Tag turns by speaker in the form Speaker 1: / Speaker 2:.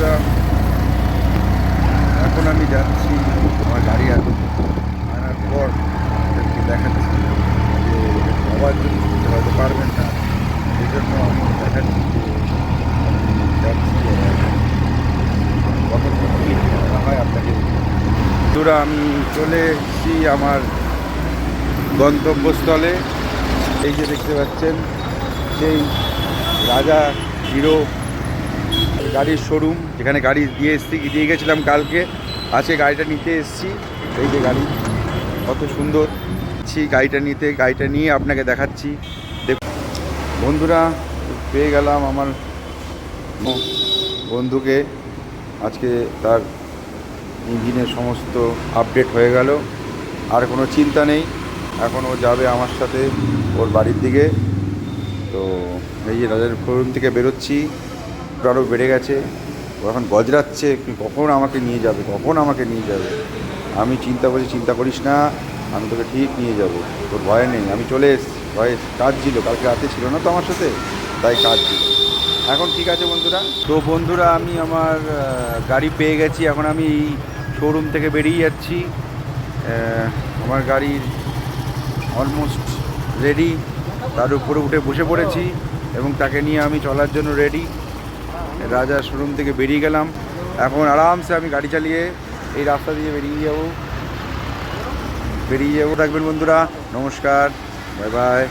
Speaker 1: বন্ধুরা, এখন আমি যাচ্ছি আমার গাড়ি আনার পর আপনাদেরকে দেখাচ্ছি যে সবার জন্য শুনতে হয়তো পারবেন না, সেই জন্য আমি দেখাচ্ছি যে আমি যাচ্ছি কতক্ষণ কী করা হয় আপনাকে। বন্ধুরা, আমি চলে এসেছি আমার গন্তব্যস্থলে। এই যে দেখতে পাচ্ছেন, সেই রাজা হিরো গাড়ির শোরুম, যেখানে গাড়ি দিয়ে গেছিলাম কালকে। আজকে গাড়িটা নিতে এসেছি। এই যে গাড়ি, কত সুন্দর গাড়িটা নিয়ে আপনাকে দেখাচ্ছি। দেখুন বন্ধুরা, পেয়ে গেলাম আমার বন্ধুকে। আজকে তার ইঞ্জিনের সমস্ত আপডেট হয়ে গেল, আর কোনো চিন্তা নেই। এখন ও যাবে আমার সাথে ওর বাড়ির দিকে। তো এই যে রাজার শোরুম থেকে বেরোচ্ছি, আরও বেড়ে গেছে। ও এখন গজরাচ্ছে কখন আমাকে নিয়ে যাবে। আমি চিন্তা করিস না, আমি তোকে ঠিক নিয়ে যাব, তোর ভয় নেই। আমি চলে এসেছি, কাজ ছিল, কালকে রাতে ছিল না তো আমার সাথে, তাই কাজ ছিল। এখন ঠিক আছে বন্ধুরা, আমি আমার গাড়ি পেয়ে গেছি। এখন আমি শোরুম থেকে বেরিয়ে যাচ্ছি। আমার গাড়ির অলমোস্ট রেডি, তার উপরে উঠে বসে পড়েছি এবং তাকে নিয়ে আমি চলার জন্য রেডি। রাজা শোরুম থেকে বেরিয়ে গেলাম। এখন আরামসে আমি গাড়ি চালিয়ে এই রাস্তা দিয়ে বেরিয়ে যাবো। থাকবেন বন্ধুরা, নমস্কার, বাই বাই।